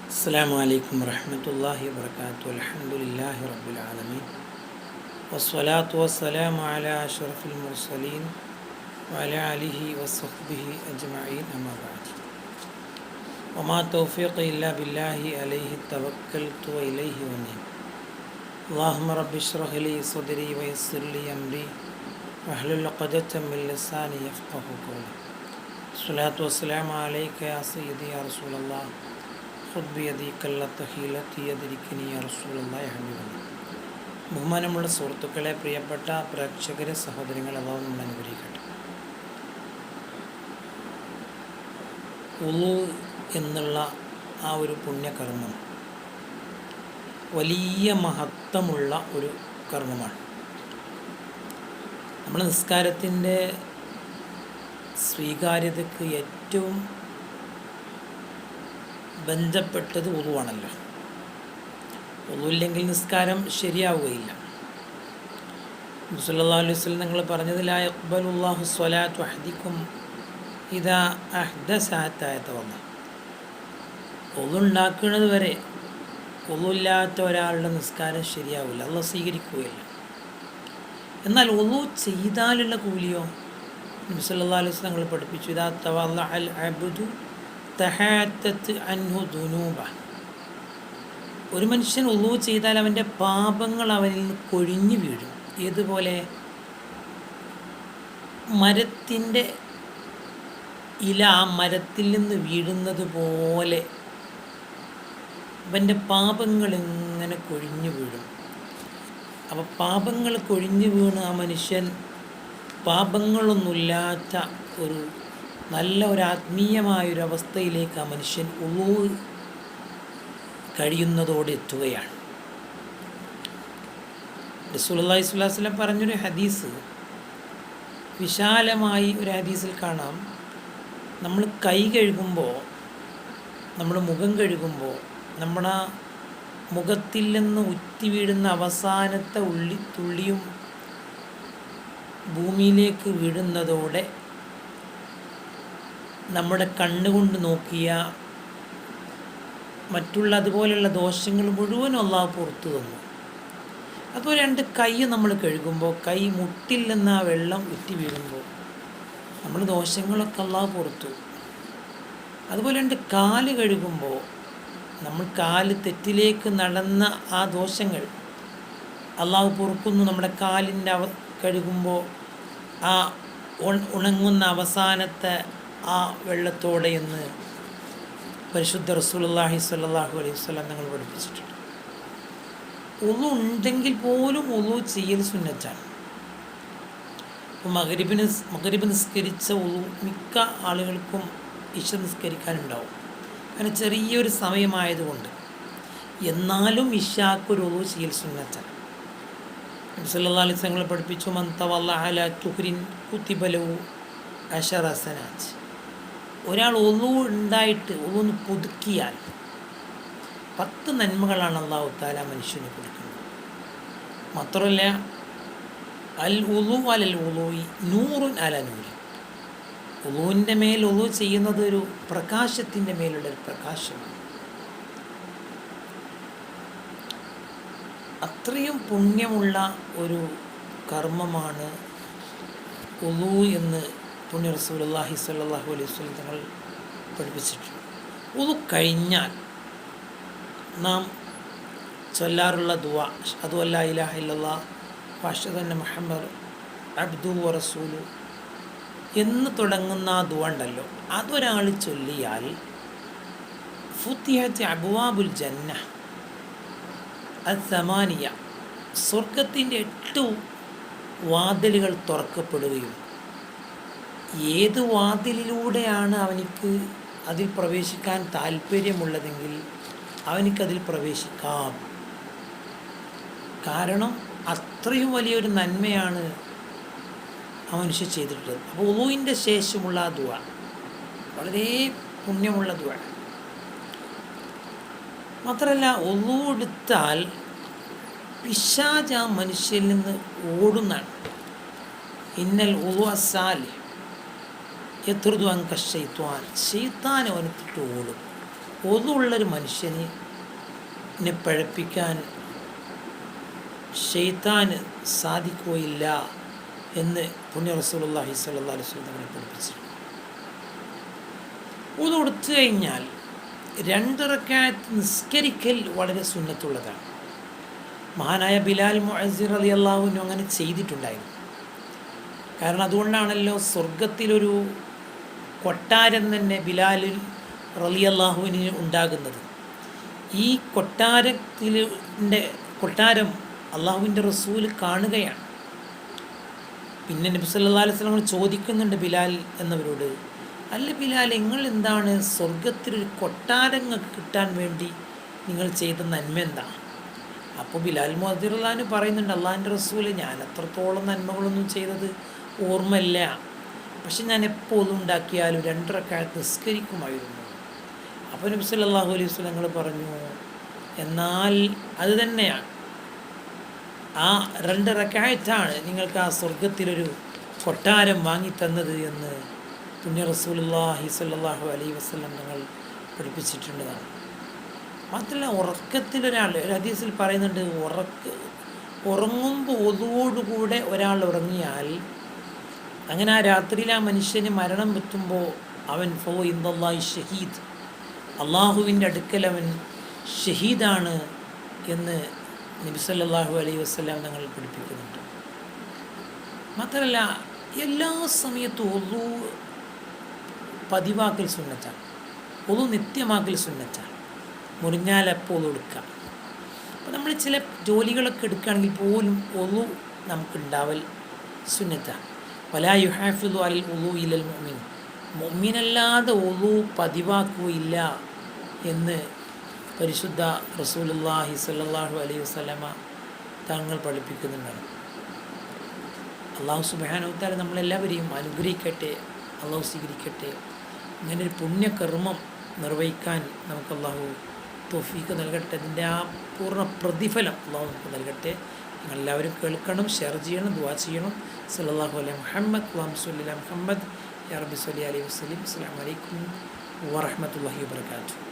السلام عليكم ورحمة الله وبركاته. الحمد لله رب العالمين والصلاة والسلام على أشرف المرسلين وعلى آله وصحبه أجمعين أما بعد وما توفيقي إلا بالله عليه توكلت وإليه أنيب. اللهم رب اشرح لي صدري ويسر لي أمري واحلل عقدة من لساني يفقهوا قولي. الصلاة والسلام عليك يا سيدي يا رسول الله. ബഹുമാനമുള്ള സുഹൃത്തുക്കളെ, പ്രിയപ്പെട്ട പ്രേക്ഷകരെ, സഹോദരങ്ങളെ, അല്ലാഹു നമ്മളെ അനുഗ്രഹിക്കട്ടെ. വുളു എന്നുള്ള ആ ഒരു പുണ്യകർമ്മം വലിയ മഹത്വമുള്ള ഒരു കർമ്മമാണ്. നമ്മുടെ നിസ്കാരത്തിൻ്റെ സ്വീകാര്യതയ്ക്ക് ഏറ്റവും ബന്ധപ്പെട്ടത് വുളുവാണല്ലോ. വുളുവില്ലെങ്കിൽ നിസ്കാരം ശരിയാവുകയില്ല. നബി സല്ലല്ലാഹു അലൈഹി വസല്ലം നിങ്ങൾ പറഞ്ഞത് ലാ യഖ്ബലുല്ലാഹു സ്വലാത്തു അഹദിക്കും ഇദാ അഹ്ദസ ഹത്താ യതവദ്ദ. വുളു ഉണ്ടാക്കുന്നത് വരെ വുളുവില്ലാത്ത ഒരാളുടെ നിസ്കാരം ശരിയാവില്ല, അല്ലാഹു സ്വീകരിക്കുകയില്ല. എന്നാൽ വുളു ചെയ്താലുള്ള കൂലിയോ നബി സല്ലല്ലാഹു അലൈഹി വസല്ലം നിങ്ങൾ പഠിപ്പിച്ചു, ഇദാ തവല്ലഅൽ അബ്ദു തഹാത്തത്ത് അൻഹു ദുനൂബ. ഒരു മനുഷ്യൻ വുളു ചെയ്താൽ അവൻ്റെ പാപങ്ങൾ അവനിൽ നിന്ന് കൊഴിഞ്ഞു വീഴും. ഏതുപോലെ? മരത്തിൻ്റെ ഇല ആ മരത്തിൽ നിന്ന് വീഴുന്നത് പോലെ അവൻ്റെ പാപങ്ങൾ ഇങ്ങനെ കൊഴിഞ്ഞു വീഴും. അപ്പോൾ പാപങ്ങൾ കൊഴിഞ്ഞു വീണ് ആ മനുഷ്യൻ പാപങ്ങളൊന്നുമില്ലാത്ത ഒരു നല്ല ഒരു ആത്മീയമായൊരവസ്ഥയിലേക്ക് ആ മനുഷ്യൻ വുളു കഴിയുന്നതോടെ എത്തുകയാണ്. റസൂലുള്ളാഹി സ്വല്ലല്ലാഹു അലൈഹി വസല്ലം പറഞ്ഞൊരു ഹദീസ്, വിശാലമായി ഒരു ഹദീസിൽ കാണാം, നമ്മൾ കൈ കഴുകുമ്പോൾ, നമ്മൾ മുഖം കഴുകുമ്പോൾ, നമ്മുടെ മുഖത്തിൽ നിന്ന് ഉറ്റി വീഴുന്ന അവസാനത്തെ തുള്ളിയും ഭൂമിയിലേക്ക് വീഴുന്നതോടെ നമ്മുടെ കണ്ണുകൊണ്ട് നോക്കിയ മറ്റുള്ള അതുപോലെയുള്ള ദോഷങ്ങൾ മുഴുവനും അല്ലാഹു പുറത്തു തന്നു. അപ്പോൾ രണ്ട് കൈ നമ്മൾ കഴുകുമ്പോൾ, കൈ മുട്ടിൽ നിന്ന് ആ വെള്ളം ഉറ്റി വീഴുമ്പോൾ നമ്മൾ ദോഷങ്ങളൊക്കെ അല്ലാഹു പുറത്തു. അതുപോലെ രണ്ട് കാല് കഴുകുമ്പോൾ, നമ്മൾ കാല് തെറ്റിലേക്ക് നടന്ന ആ ദോഷങ്ങൾ അല്ലാഹു പൊറുക്കുന്നു. നമ്മുടെ കാലിൻ്റെ കഴുകുമ്പോൾ ആ ഉണങ്ങുന്ന അവസാനത്തെ ആ വെള്ളത്തോടെ എന്ന് പരിശുദ്ധ റസൂലുള്ളാഹി സ്വല്ലല്ലാഹു അലൈഹി വസല്ലം ഞങ്ങൾ പഠിപ്പിച്ചിട്ടുണ്ട്. വുളു ഉണ്ടെങ്കിൽ പോലും വുളു ചെയ്യൽ സുന്നത്താണ്. ഇപ്പോൾ മഗ്രിബ് നിസ്കരിച്ച വുളു മിക്ക ആളുകൾക്കും ഇശ നിസ്കരിക്കാനുണ്ടാവും. അങ്ങനെ ചെറിയൊരു സമയമായതുകൊണ്ട്. എന്നാലും ഇശാക്കൊരു വുളു ചെയ്യൽ സുന്നത്താണ്. നബി സല്ലല്ലാഹു അലൈഹി വസല്ലം പഠിപ്പിച്ചു, മൻ തവല്ലഅ അലാ തുഹ്രിൻ കുതിബ ലഹു അശറ ഹസനാത്ത്. ഒരാൾ വുളു ഉണ്ടായിട്ട് വുളു പുതുക്കിയാൽ 10 നന്മകളാണ് അല്ലാഹു തആല മനുഷ്യന് കൊടുക്കുന്നത്. മാത്രമല്ല, അൽ വുളു അലൽ വുളുഇ നൂറുൻ അല നൂരി. വുളുവിൻ്റെ മേൽ വുളു ചെയ്യുന്നത് ഒരു പ്രകാശത്തിൻ്റെ മേലുള്ള ഒരു പ്രകാശമാണ്. അത്രയും പുണ്യമുള്ള ഒരു കർമ്മമാണ് വുളു എന്ന് പുണ്യ റസൂലുള്ളാഹി സ്വല്ലല്ലാഹു അലൈഹി വസല്ലം തങ്ങൾ പഠിപ്പിച്ചിട്ടുണ്ട്. വുളു കഴിഞ്ഞാൽ നാം ചൊല്ലാറുള്ള ദുആ, അഷ്ഹദു അല്ലാ ഇലാഹ ഇല്ലല്ലാഹ് വഅഷ്ഹദു അന്ന മുഹമ്മദ് അബ്ദുഹു വറസൂലുഹു എന്ന് തുടങ്ങുന്ന ആ ദുആ ഉണ്ടല്ലോ, അതൊരാൾ ചൊല്ലിയാൽ ഫുത്തിഹത്ത് അബ്വാബുൽ ജന്ന അസ്സമാനിയ, സ്വർഗത്തിൻ്റെ 8 വാതിലുകൾ തുറക്കപ്പെടുകയും ഏത് വാതിലിലൂടെയാണ് അവനിക്ക് അതിൽ പ്രവേശിക്കാൻ താല്പര്യമുള്ളതെങ്കിൽ അവനിക്കതിൽ പ്രവേശിക്കാം. കാരണം അത്രയും വലിയൊരു നന്മയാണ് ആ മനുഷ്യൻ ചെയ്തിട്ടുള്ളത്. അപ്പോൾ വുളുവിൻ്റെ ശേഷമുള്ള ആ ദുആ വളരെ പുണ്യമുള്ള ദുആ. മാത്രമല്ല, വുളു എടുത്താൽ പിശാച് ആ മനുഷ്യനിൽ നിന്ന് ഓടുന്നതാണ്. ഇന്നൽ വുളു അസ്സാലിഹ് യത്രുദു അങ്ക ശൈത്വാൻ, ശൈത്താൻ അവനെത്തിട്ട് ഓടും. ഒതുള്ളൊരു മനുഷ്യനെ പഴപ്പിക്കാൻ ശൈത്താന് സാധിക്കുകയില്ല എന്ന് പുണ്യ റസൂലുള്ളാഹി സ്വല്ലല്ലാഹു അലൈഹി വസല്ലം തങ്ങളെ പഠിപ്പിച്ചു. ഉദു കൊടുത്തു കഴിഞ്ഞാൽ 2 റക്അത്ത് നിസ്കരിക്കൽ വളരെ സുന്നത്തുള്ളതാണ്. മഹാനായ ബിലാൽ മുഅസ്സിർ റളിയല്ലാഹു അൻഹു അങ്ങനെ ചെയ്തിട്ടുണ്ടായിരുന്നു. കാരണം അതുകൊണ്ടാണല്ലോ സ്വർഗത്തിലൊരു കൊട്ടാരം തന്നെ ബിലാൽ റളിയല്ലാഹുവിന് ഉണ്ടാകുന്നത്. ഈ കൊട്ടാരം അള്ളാഹുവിൻ്റെ റസൂൽ കാണുകയാണ്. പിന്നെ നബി സല്ലല്ലാഹു അലൈഹി വസല്ലം ചോദിക്കുന്നുണ്ട് ബിലാൽ എന്നവരോട്, അല്ല ബിലാൽ, നിങ്ങൾ എന്താണ് സ്വർഗത്തിലൊരു കൊട്ടാരം കിട്ടാൻ വേണ്ടി നിങ്ങൾ ചെയ്ത നന്മ എന്താ? അപ്പോൾ ബിലാൽ മുഅസ്സിർ റളിയല്ലാഹു അൻഹു പറയുന്നുണ്ട്, അള്ളാഹിൻ്റെ റസൂൽ, ഞാൻ അത്രത്തോളം നന്മകളൊന്നും ചെയ്തത് ഓർമ്മയില്ല, പക്ഷെ ഞാൻ എപ്പോഴും ഉണ്ടാക്കിയാലും 2 റക്അത്ത് നിസ്കരിക്കുമായിരുന്നു. അപ്പോൾ നബി സല്ലല്ലാഹു അലൈഹി വസല്ലം പറഞ്ഞു, എന്നാൽ അത് തന്നെയാണ്, ആ 2 റക്അത്താണ് നിങ്ങൾക്ക് ആ സ്വർഗത്തിലൊരു കൊട്ടാരം വാങ്ങിത്തന്നത് എന്ന് പുണ്യ റസൂലുള്ളാഹി സ്വല്ലല്ലാഹു അലൈഹി വസല്ലം തങ്ങൾ പഠിപ്പിച്ചിട്ടുള്ളതാണ്. മാത്രമല്ല, ഉറക്കത്തിലൊരാൾ, ഒരു ഹദീസിൽ പറയുന്നുണ്ട്, ഉറങ്ങുമ്പോൾ ഒതുവോടുകൂടെ ഒരാൾ ഉറങ്ങിയാൽ, അങ്ങനെ ആ രാത്രിയിൽ ആ മനുഷ്യന് മരണം പറ്റുമ്പോൾ അവൻ ഇൻദല്ലാഹി ഷഹീദ്, അള്ളാഹുവിൻ്റെ അടുക്കൽ അവൻ ഷഹീദാണ് എന്ന് നബി സല്ലല്ലാഹു അലൈഹി വസല്ലം തങ്ങൾ പഠിപ്പിക്കുന്നുണ്ട്. മാത്രമല്ല, എല്ലാ സമയത്തും ഒളു പതിവാക്കൽ സുന്നത്താണ്, ഒളു നിത്യമാക്കൽ സുന്നത്താണ്. മുറിഞ്ഞാൽ അപ്പോൾ എടുക്കാം. അപ്പോൾ നമ്മൾ ചില ജോലികളൊക്കെ എടുക്കുകയാണെങ്കിൽ പോലും ഒളു നമുക്കുണ്ടാവൽ സുന്നത്താണ്. വലാ യുഹാഫിദു അലൽ ഉളു ഇലൽ മുഅ്മിൻ, മുഅ്മിനല്ലാതെ ഒളു പതിവാക്കുകയില്ല എന്ന് പരിശുദ്ധ റസൂലുള്ളാഹി സ്വല്ലല്ലാഹു അലൈഹി വസല്ലമ തങ്ങൾ പഠിപ്പിക്കുന്നുണ്ടാണ്. അള്ളാഹു സുബ്ഹാനഹു വ തആല നമ്മളെല്ലാവരെയും അനുഗ്രഹിക്കട്ടെ, അള്ളാഹു സ്വീകരിക്കട്ടെ. ഇങ്ങനൊരു പുണ്യകർമ്മം നിർവഹിക്കാൻ നമുക്ക് അള്ളാഹു തൗഫീഖ് നൽകട്ടെ. അതിൻ്റെ ആ പൂർണ്ണ പ്രതിഫലം അള്ളാഹു നമുക്ക് നൽകട്ടെ. നിങ്ങളെല്ലാവരും കേൾക്കണം, ഷെയർ ചെയ്യണം, ദുആ ചെയ്യണം. സല്ലല്ലാഹു അലൈഹി മുഹമ്മദ് അല്ലാഹുമ്മ സ്വല്ലി അലാ മുഹമ്മദ് യാ റബ്ബി സ്വല്ലി അലൈഹി വസല്ലം. അസ്സലാമു അലൈക്കും വറഹ്മത്തുള്ളാഹി വബറകാതുഹു.